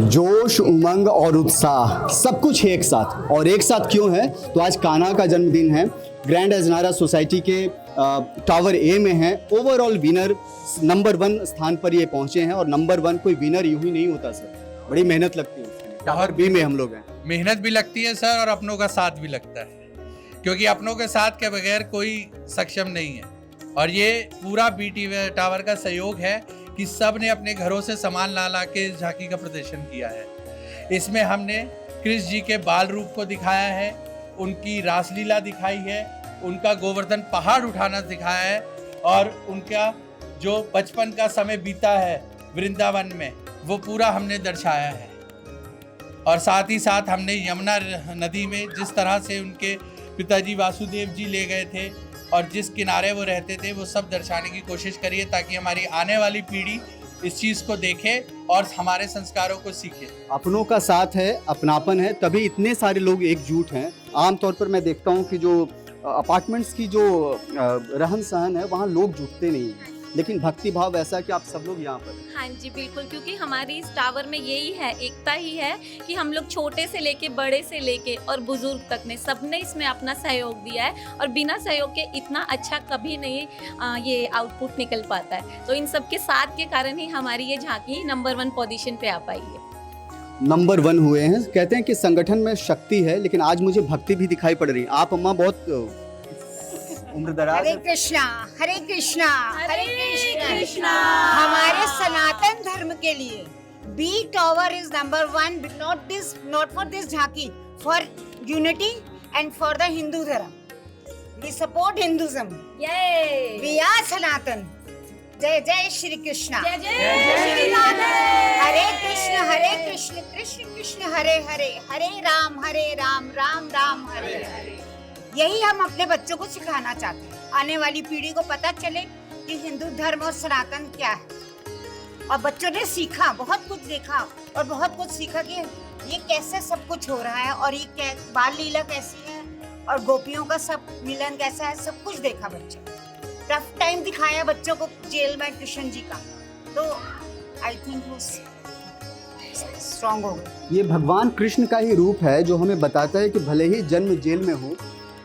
जोश, उमंग और उत्साह सब कुछ है एक साथ। और एक साथ क्यों है? तो आज कान्हा का जन्मदिन है। ग्रैंड अजनारा सोसाइटी के टावर ए में है। ओवरऑल विनर नंबर 1 स्थान पर ये पहुंचे हैं। और नंबर 1 कोई विनर यूं ही नहीं होता सर, बड़ी मेहनत लगती है उसके लिए। टावर बी में हम लोग हैं। मेहनत भी लगती है सर, और अपनों का साथ भी लगता है, क्योंकि अपनों के साथ के बगैर कोई सक्षम नहीं है। और ये पूरा बीटी टावर का सहयोग है कि सब ने अपने घरों से सामान ला ला के इस झांकी का प्रदर्शन किया है। इसमें हमने कृष्ण जी के बाल रूप को दिखाया है, उनकी रासलीला दिखाई है, उनका गोवर्धन पहाड़ उठाना दिखाया है, और उनका जो बचपन का समय बीता है वृंदावन में वो पूरा हमने दर्शाया है। और साथ ही साथ हमने यमुना नदी में जिस तरह से उनके पिताजी वासुदेव जी ले गए थे और जिस किनारे वो रहते थे वो सब दर्शाने की कोशिश करिए, ताकि हमारी आने वाली पीढ़ी इस चीज़ को देखे और हमारे संस्कारों को सीखे। अपनों का साथ है, अपनापन है, तभी इतने सारे लोग एकजुट हैं। आमतौर पर मैं देखता हूँ कि जो अपार्टमेंट्स की जो रहन सहन है वहाँ लोग जुटते नहीं हैं, लेकिन भक्ति भाव ऐसा कि आप सब लोग यहाँ पर। हाँ जी बिल्कुल, क्योंकि हमारी इस टावर में यही है, एकता ही है कि हम लोग छोटे से लेके बड़े से लेके और बुजुर्ग तक ने सबने इसमें अपना सहयोग दिया है। और बिना सहयोग के इतना अच्छा कभी नहीं ये आउटपुट निकल पाता है। तो इन सब के साथ के कारण ही हमारी ये झांकी नंबर 1 पोजीशन पे आ पाई है। नंबर 1 हुए हैं। कहते हैं कि संगठन में शक्ति है, लेकिन आज मुझे भक्ति भी दिखाई पड़ रही है। आप अम्मा बहुत उम्रदराज। हरे कृष्णा हरे कृष्णा हरे कृष्णा। हमारे सनातन धर्म के लिए B tower is number 1, not for this झांकी, for unity and for the Hindu Dharma. We support Hinduism, ये वी आर सनातन। जय जय श्री कृष्णा। जय जय श्री राधे। हरे कृष्ण कृष्ण कृष्ण हरे हरे, हरे राम राम राम हरे हरे। यही हम अपने बच्चों को सिखाना चाहते हैं। आने वाली पीढ़ी को पता चले कि हिंदू धर्म और सनातन क्या है। और बच्चों ने सीखा, बहुत कुछ देखा और बहुत कुछ सीखा कि ये कैसे सब कुछ हो रहा है और ये बाल लीला कैसी है और गोपियों का सब मिलन कैसा है, सब कुछ देखा बच्चों। टफ टाइम दिखाया बच्चों को जेल में कृष्ण जी का, तो आई थिंक वो स्ट्रॉन्ग हो गए। ये भगवान कृष्ण का ही रूप है जो हमें बताता है कि भले ही जन्म जेल में हो,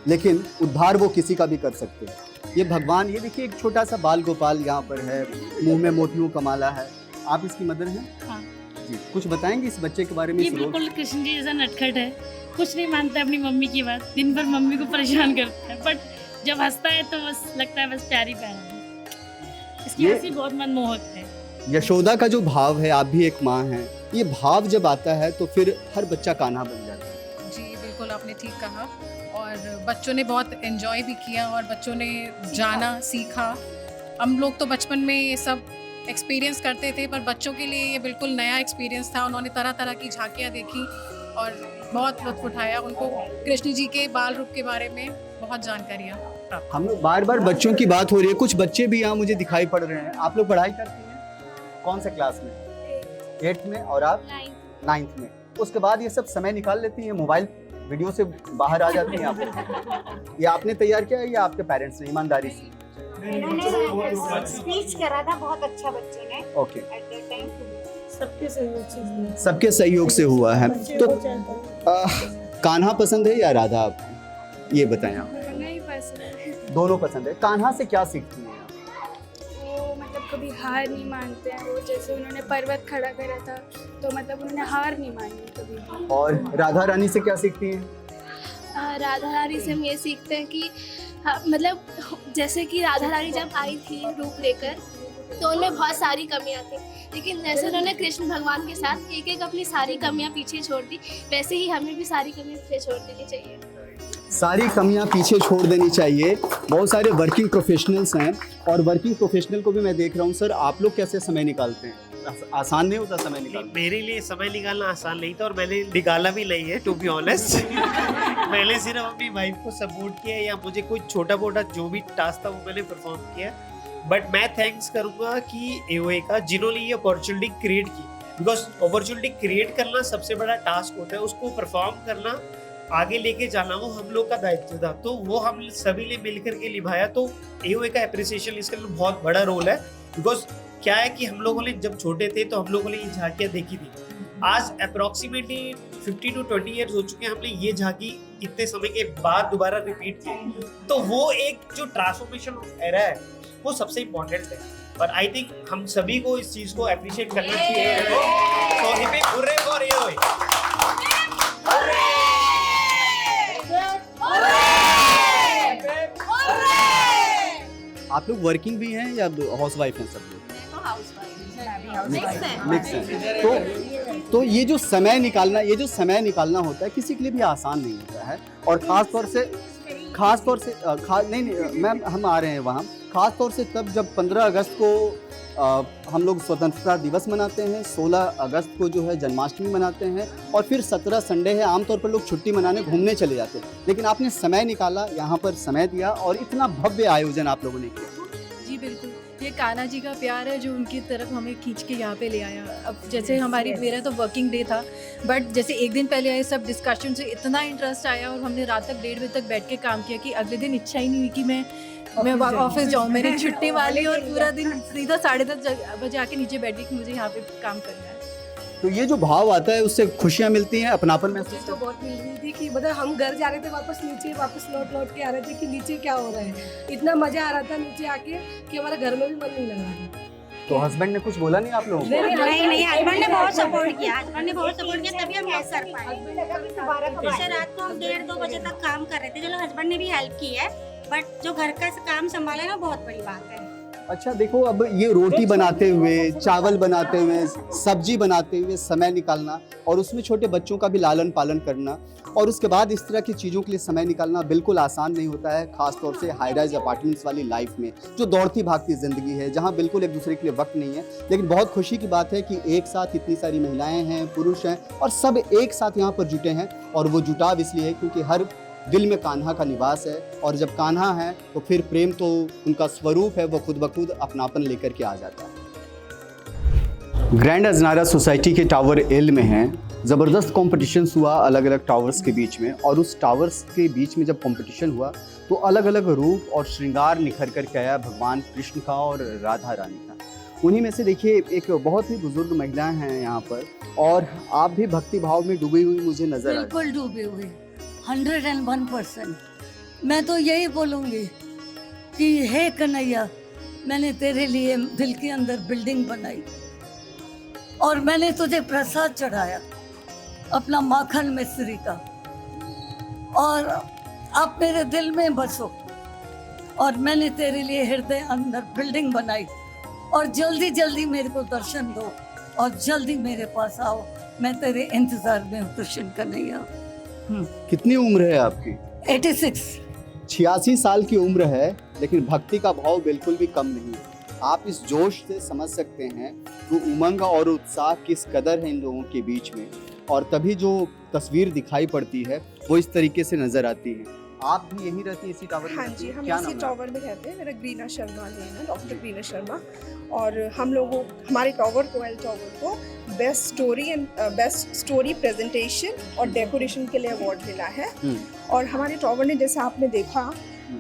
लेकिन उद्धार वो किसी का भी कर सकते हैं। ये भगवान, ये देखिए एक छोटा सा बाल गोपाल यहाँ पर है, मुंह में मोतियों का माला है। आप इसकी मदर हैं? हाँ जी, कुछ बताएंगे इस बच्चे के बारे में? ये बिल्कुल कृष्ण जी जैसा नटखट है, कुछ नहीं मानता अपनी मम्मी की बात, दिन भर मम्मी को परेशान करता है, बट जब हंसता है तो बस लगता है बस प्यारी प्यारा है। इसकी हंसी बहुत मनमोहक है। यशोदा का जो भाव है, आप भी एक माँ हैं, ये भाव जब आता है तो फिर हर बच्चा कान्हा बन जाता है। जी बिल्कुल, आपने ठीक कहा। और बच्चों ने बहुत एंजॉय भी किया और बच्चों ने जाना सीखा। हम लोग तो बचपन में ये सब एक्सपीरियंस करते थे, पर बच्चों के लिए ये बिल्कुल नया एक्सपीरियंस था। उन्होंने तरह तरह की झांकियाँ देखी और बहुत लुत्फ उठाया। उनको कृष्ण जी के बाल रूप के बारे में बहुत जानकारियाँ प्राप्त। हम लोग बार बार बच्चों की बात हो रही है, कुछ बच्चे भी यहाँ मुझे दिखाई पड़ रहे हैं। आप लोग पढ़ाई करती हैं? कौन से क्लास में? 8th में। और आप? 9th में। उसके बाद ये सब समय निकाल लेती हैं, मोबाइल वीडियो से बाहर आ जाती हैं आप? ये आपने तैयार किया है या आपके पेरेंट्स ने ईमानदारी से? इन्होंने स्पीच करा था, बहुत अच्छा बच्चे ने। ओके, एट दैट टाइम सबके सहयोग से हुआ है। तो कान्हा पसंद है या राधा आपको? ये बताएं आप। नहीं पसंद। दोनों पसंद है। कान्हा से क्या सीखती हैं आप? वो मतलब कभी हार नहीं मानते हैं। वो जैसे उन्होंने पर्वत खड़ा करा था तो मतलब उन्होंने हार नहीं मानी कभी भी। और राधा रानी से क्या सीखती हैं? राधा रानी से हम ये सीखते हैं कि मतलब जैसे कि राधा रानी जब आई थी रूप लेकर तो उनमें बहुत सारी कमियां थी, लेकिन जैसे उन्होंने कृष्ण भगवान के साथ एक एक अपनी सारी कमियां पीछे छोड़ दी, वैसे ही हमें भी सारी कमियां पीछे छोड़ देनी चाहिए। सारी कमियां पीछे छोड़ देनी चाहिए। बहुत सारे वर्किंग प्रोफेशनल्स हैं और वर्किंग प्रोफेशनल को भी मैं देख रहा हूँ। सर, आप लोग कैसे समय निकालते हैं? आसान नहीं होता समय निकालना? मेरे लिए समय निकालना आसान नहीं था और मैंने निकाला भी नहीं है, टू बी ऑनेस्ट। मैंने सिर्फ अपनी वाइफ को सपोर्ट किया या मुझे कोई छोटा मोटा जो भी टास्क था वो मैंने परफॉर्म किया। बट मैं थैंक्स करूँगा कि एओए का, जिन्होंने ये अपॉर्चुनिटी क्रिएट की। बिकॉज अपॉर्चुनिटी क्रिएट करना सबसे बड़ा टास्क होता है, उसको परफॉर्म करना, आगे लेके जाना वो हम लोग का दायित्व था। तो वो हम सभी ने मिलकर के निभाया। तो एओए का एप्रिसिएशन इसके लिए बहुत बड़ा रोल है। बिकॉज क्या है कि हम लोगों ने जब छोटे थे तो हम लोगों ने ये झांकियाँ देखी थी, आज अप्रोक्सीमेटली 50 to 20 ईयर्स हो चुके हैं, हमने ये झांकी इतने समय के बाद दोबारा रिपीट की, तो वो एक जो ट्रांसफॉर्मेशन ऑफ एरा है वो सबसे इम्पोर्टेंट है। और आई थिंक हम सभी को इस चीज को अप्रिशिएट करना चाहिए। तो हिपे हुर्रे फॉर एओए। आप लोग वर्किंग भी हैं या हाउस वाइफ हैं सब लोग? मिक्स है। तो ये जो समय निकालना होता है किसी के लिए भी आसान नहीं होता है, और खास तौर से नहीं मैम हम आ रहे हैं वहाँ, खास तौर से तब जब 15 अगस्त को हम लोग स्वतंत्रता दिवस मनाते हैं, 16 अगस्त को जो है जन्माष्टमी मनाते हैं, और फिर 17 संडे है, आमतौर पर लोग छुट्टी मनाने घूमने चले जाते हैं, लेकिन आपने समय निकाला, यहाँ पर समय दिया और इतना भव्य आयोजन आप लोगों ने किया। जी बिल्कुल, ये कान्हा जी का प्यार है जो उनकी तरफ हमें खींच के यहाँ पे ले आया। अब जैसे मेरा तो वर्किंग डे था, बट जैसे एक दिन पहले आए सब डिस्कशन से इतना इंटरेस्ट आया और हमने रात तक 1:30 बजे तक बैठ के काम किया कि अगले दिन इच्छा ही नहीं हुई कि मैं ऑफिस जाऊँ। मैंने छुट्टी वाली और पूरा दिन सीधा 10:30 बजे आके नीचे बैठ गई कि मुझे यहाँ पे काम करना है। तो ये जो भाव आता है उससे खुशियाँ मिलती हैं, अपनापन महसूस तो बहुत मिल रही थी कि मतलब हम घर जा रहे थे वापस लौट के आ रहे थे कि नीचे क्या हो रहा है। इतना मजा आ रहा था नीचे आके कि हमारा घर में भी मन नहीं लग रहा था। तो हस्बैंड ने कुछ बोला नहीं आप लोगों को? नहीं, हस्बैंड ने बहुत सपोर्ट किया, तभी हम ऐसा कर पाए। जैसे रात को हम 1:30-2 बजे तक काम कर रहे थे, चलो हस्बैंड ने भी हेल्प की है, बट जो घर का काम संभाला ना बहुत बड़ी बात है। अच्छा देखो, अब ये रोटी बनाते हुए, चावल बनाते हुए, सब्जी बनाते हुए समय निकालना, और उसमें छोटे बच्चों का भी लालन पालन करना, और उसके बाद इस तरह की चीज़ों के लिए समय निकालना बिल्कुल आसान नहीं होता है, खास तौर से हाई राइज अपार्टमेंट्स वाली लाइफ में जो दौड़ती भागती ज़िंदगी है, जहाँ बिल्कुल एक दूसरे के लिए वक्त नहीं है। लेकिन बहुत खुशी की बात है कि एक साथ इतनी सारी महिलाएं हैं, पुरुष हैं, और सब एक साथ यहाँ पर जुटे हैं, और वो जुटाव इसलिए है क्योंकि हर दिल में कान्हा का निवास है, और जब कान्हा है तो फिर प्रेम तो उनका स्वरूप है, वो खुद ब खुद अपनापन लेकर के आ जाता है। ग्रैंड अजनारा सोसाइटी के टावर एल में हैं, ज़बरदस्त कॉम्पिटिशन हुआ अलग अलग टावर्स के बीच में, और उस टावर्स के बीच में जब कॉम्पिटिशन हुआ तो अलग अलग रूप और श्रृंगार निखर कर के आया भगवान कृष्ण का और राधा रानी का। उन्हीं में से देखिए एक बहुत ही बुजुर्ग महिलाएं हैं यहाँ पर, और आप भी भक्ति भाव में डूबी हुई मुझे नजर आ रही। बिल्कुल डूबे हुए 101%। मैं तो यही बोलूँगी कि हे कन्हैया, मैंने तेरे लिए दिल के अंदर बिल्डिंग बनाई और मैंने तुझे प्रसाद चढ़ाया अपना माखन मिश्री का, और अब मेरे दिल में बसो, और मैंने तेरे लिए हृदय अंदर बिल्डिंग बनाई, और जल्दी जल्दी मेरे को दर्शन दो और जल्दी मेरे पास आओ। मैं तेरे इंतजार में हूँ कृष्ण कन्हैया। कितनी उम्र है आपकी? 86। 86 साल की उम्र है, लेकिन भक्ति का भाव बिल्कुल भी कम नहीं है। आप इस जोश से समझ सकते हैं कि उमंग और उत्साह किस कदर है इन लोगों के बीच में, और तभी जो तस्वीर दिखाई पड़ती है वो इस तरीके से नजर आती है। आप भी यहीं रहती हैं इसी टावर में? हाँ जी, हम क्या इसी टावर में रहते हैं। मेरा ग्रीना शर्मा नेम है, डॉक्टर ग्रीना शर्मा, और हम लोगों हमारे टावर को बेस्ट स्टोरी प्रेजेंटेशन और डेकोरेशन के लिए अवार्ड मिला है। और हमारे टावर ने, जैसे आपने देखा,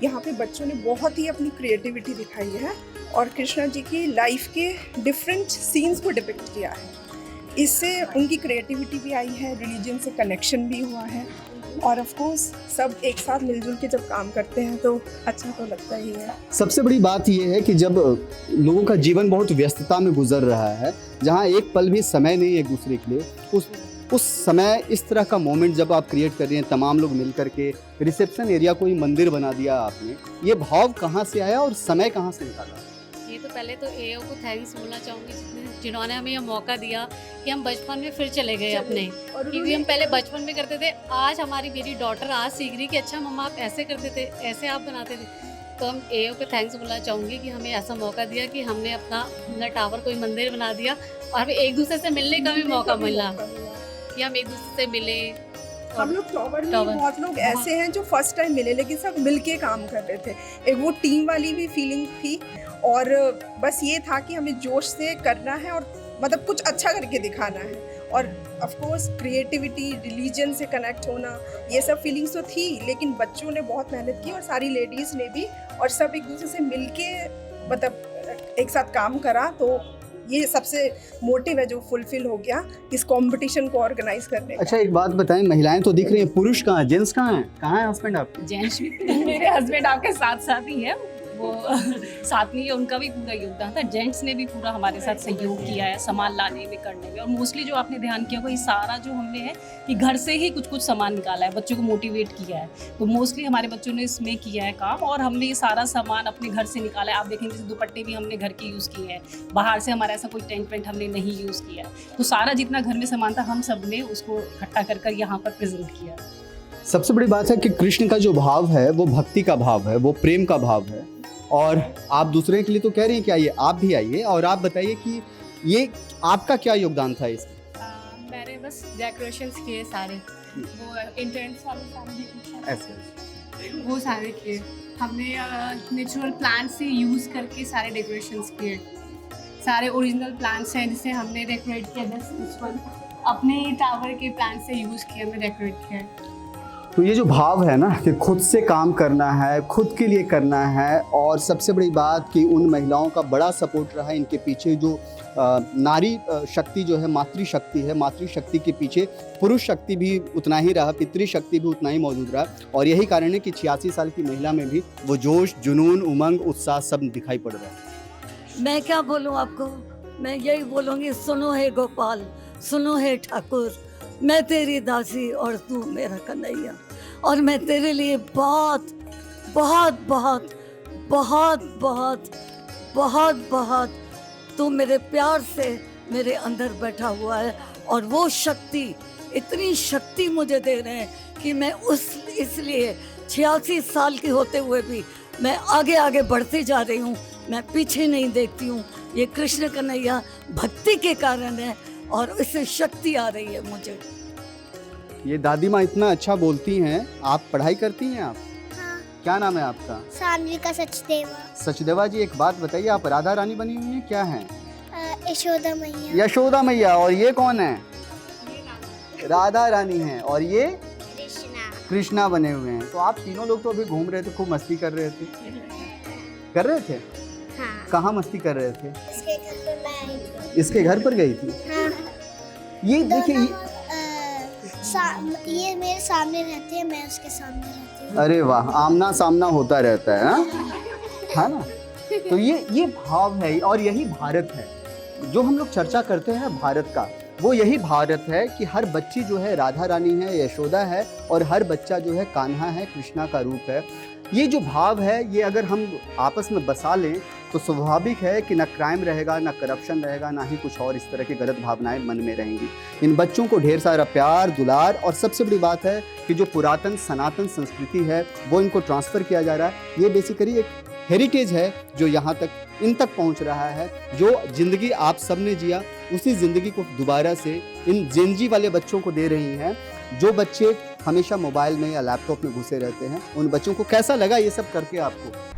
यहाँ पे बच्चों ने बहुत ही अपनी क्रिएटिविटी दिखाई है और कृष्णा जी की लाइफ के डिफरेंट सीन्स को डिपिक्ट किया है। इससे उनकी क्रिएटिविटी भी आई है, रिलीजन से कनेक्शन भी हुआ है, और ऑफ कोर्स सब एक साथ मिलजुल के जब काम करते हैं तो अच्छा तो लगता ही है। सबसे बड़ी बात यह है कि जब लोगों का जीवन बहुत व्यस्तता में गुजर रहा है, जहाँ एक पल भी समय नहीं है एक दूसरे के लिए, उस समय इस तरह का मोमेंट जब आप क्रिएट कर रहे हैं, तमाम लोग मिल करके रिसेप्शन एरिया को ही मंदिर बना दिया आपने, ये भाव कहाँ से आया और समय कहाँ से निकाला? ये तो पहले तो एओ को थैंक्स बोलना चाहूँगी जिन्होंने हमें ये मौका दिया कि हम बचपन में फिर चले गए अपने, क्योंकि हम पहले बचपन में करते थे। आज मेरी डॉटर आज सीख रही कि अच्छा मम्मा आप ऐसे करते थे, ऐसे आप बनाते थे। तो हम एओ को थैंक्स बोलना चाहूँगी कि हमें ऐसा मौका दिया कि हमने अपना टावर को मंदिर बना दिया, और हमें एक दूसरे से मिलने का भी मौका मिला कि हम एक दूसरे से मिले। हम लोग टावर में बहुत लोग ऐसे हैं जो फर्स्ट टाइम मिले, लेकिन सब मिलके काम कर रहे थे। एक वो टीम वाली भी फीलिंग थी, और बस ये था कि हमें जोश से करना है और मतलब कुछ अच्छा करके दिखाना है। और ऑफ कोर्स क्रिएटिविटी, रिलीजन से कनेक्ट होना, ये सब फीलिंग्स तो थी, लेकिन बच्चों ने बहुत मेहनत की और सारी लेडीज़ ने भी, और सब एक दूसरे से मिलके मतलब एक साथ काम करा, तो ये सबसे मोटिव है जो फुलफिल हो गया इस कंपटीशन को ऑर्गेनाइज करने का। अच्छा एक बात बताएं, महिलाएं तो दिख रही हैं, पुरुष कहाँ हैं, जेंट्स कहाँ हैं, कहाँ है हस्बैंड आपके? जेंट्स मेरे हस्बैंड आपके साथ साथ ही है, वो साथ में ही उनका भी पूरा योगदान था। जेंट्स ने भी पूरा हमारे साथ सहयोग किया है सामान लाने में, करने में। और मोस्टली जो आपने ध्यान किया वही सारा जो हमने है कि घर से ही कुछ कुछ सामान निकाला है, बच्चों को मोटिवेट किया है। तो मोस्टली हमारे बच्चों ने इसमें किया है काम, और हमने ये सारा सामान अपने घर से निकाला है। आप देखेंगे जैसे दुपट्टे भी हमने घर के यूज़ किए हैं, बाहर से हमारा ऐसा कोई टेंट वेंट हमने नहीं यूज़ किया है। तो सारा जितना घर में सामान था हम सब ने उसको इकट्ठा कर कर यहाँ पर प्रेजेंट किया। सबसे बड़ी बात है कि कृष्ण का जो भाव है वो भक्ति का भाव है, वो प्रेम का भाव है। और आप दूसरे के लिए तो कह रही हैं कि आइए, आप भी आइए और आप बताइए कि ये आपका क्या योगदान था इसमें? मैंने बस डेकोरेशंस किए सारे, वो इंटेंट्स वाले सारे ऐसे वो सारे किए हमने। नेचुरल प्लांट से यूज़ करके सारे डेकोरेशंस किए, सारे ओरिजिनल प्लांट्स हैं जिसे हमने डेकोरेट किया। दिस वन अपने टावर के प्लांट से यूज़ किया, हमने डेकोरेट किया। तो ये जो भाव है ना कि खुद से काम करना है, खुद के लिए करना है, और सबसे बड़ी बात कि उन महिलाओं का बड़ा सपोर्ट रहा है इनके पीछे। जो नारी शक्ति जो है, मातृशक्ति है, मातृशक्ति के पीछे पुरुष शक्ति भी उतना ही रहा, पितृशक्ति भी उतना ही मौजूद रहा। और यही कारण है कि 86 साल की महिला में भी वो जोश, जुनून, उमंग, उत्साह सब दिखाई पड़ रहा है। मैं क्या बोलूं आपको, मैं यही बोलूँगी, सुनो हे गोपाल, सुनो हे ठाकुर, मैं तेरी दासी और तू मेरा कन्हैया। और मैं तेरे लिए बहुत बहुत बहुत बहुत बहुत बहुत बहुत तू मेरे प्यार से मेरे अंदर बैठा हुआ है। और वो शक्ति, इतनी शक्ति मुझे दे रहे हैं कि मैं इसलिए 86 साल की होते हुए भी मैं आगे आगे बढ़ती जा रही हूँ, मैं पीछे नहीं देखती हूँ। ये कृष्ण कन्हैया भक्ति के कारण है और इससे शक्ति आ रही है मुझे। ये दादी माँ इतना अच्छा बोलती हैं। आप पढ़ाई करती हैं आप? हाँ। क्या नाम है आपका? सान्विका सचदेवा। सचदेवा जी, एक बात बताइए, आप राधा रानी बनी हुई हैं, क्या हैं? यशोदा मैया। यशोदा मैया। और ये कौन है? राधा रानी हैं। और ये कृष्णा बने हुए हैं। तो आप तीनों लोग तो अभी घूम रहे थे, खूब मस्ती कर रहे थे। कर रहे थे? हाँ। कहाँ मस्ती कर रहे थे? इसके घर पर मैं आई थी। इसके घर पर गई थी? हाँ। ये देखिए, ये मेरे सामने रहती है, मैं उसके सामने रहती हूँ। अरे वाह, आमना सामना होता रहता है, है ना? तो ये भाव है, और यही भारत है जो हम लोग चर्चा करते हैं भारत का। वो यही भारत है कि हर बच्ची जो है राधा रानी है, यशोदा है, और हर बच्चा जो है कान्हा है, कृष्णा का रूप है। ये जो भाव है, ये अगर हम आपस में बसा लें तो स्वाभाविक है कि ना क्राइम रहेगा, ना करप्शन रहेगा, ना ही कुछ और इस तरह की गलत भावनाएं मन में रहेंगी। इन बच्चों को ढेर सारा प्यार, दुलार, और सबसे बड़ी बात है कि जो पुरातन सनातन संस्कृति है वो इनको ट्रांसफ़र किया जा रहा है। ये बेसिकली एक हेरिटेज है जो यहाँ तक, इन तक पहुँच रहा है। जो ज़िंदगी आप सब ने जिया, उसी ज़िंदगी को दोबारा से इन जेनजी वाले बच्चों को दे रही हैं। जो बच्चे हमेशा मोबाइल में या लैपटॉप में घुसे रहते हैं, उन बच्चों को कैसा लगा ये सब करके? आपको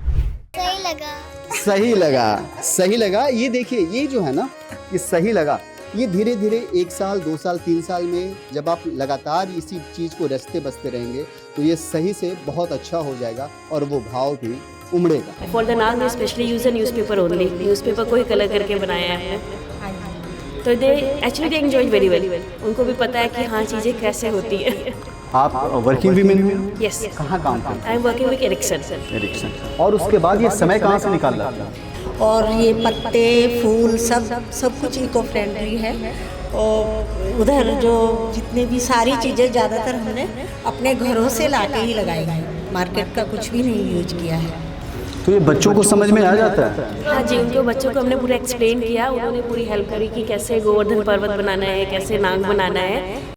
सही लगा। सही लगा, सही लगा। ये देखिए, ये जो है ना, ये सही लगा। ये धीरे धीरे 1 साल, 2 साल, 3 साल में जब आप लगातार इसी चीज़ को रचते बसते रहेंगे तो ये सही से बहुत अच्छा हो जाएगा और वो भाव भी उमड़ेगा। For the now we specially use a newspaper only. Newspaper को ही कलर करके बनाया है, तो they actually enjoyed very well. उनको भी पता है कि हाँ चीज़ें कैसे होती है। आप वर्किंग वीमेन हैं? यस। कहाँ काम करते हैं? I am working with Ericsson. Ericsson. और उसके बाद ये समय कहाँ से निकाल रहा था? और ये पत्ते, फूल, सब कुछ इको फ्रेंडली है। और उधर जो जितने भी सारी चीज़ें ज़्यादातर हमने अपने घरों से लाके ही लगाई है, मार्केट का कुछ भी नहीं यूज किया है। तो ये बच्चों को समझ में आ जाता है? हाँ जी, उनको बच्चों को हमने पूरा एक्सप्लेन किया, उन्होंने पूरी हेल्प करी कि कैसे गोवर्धन पर्वत बनाना है, कैसे नाग बनाना है।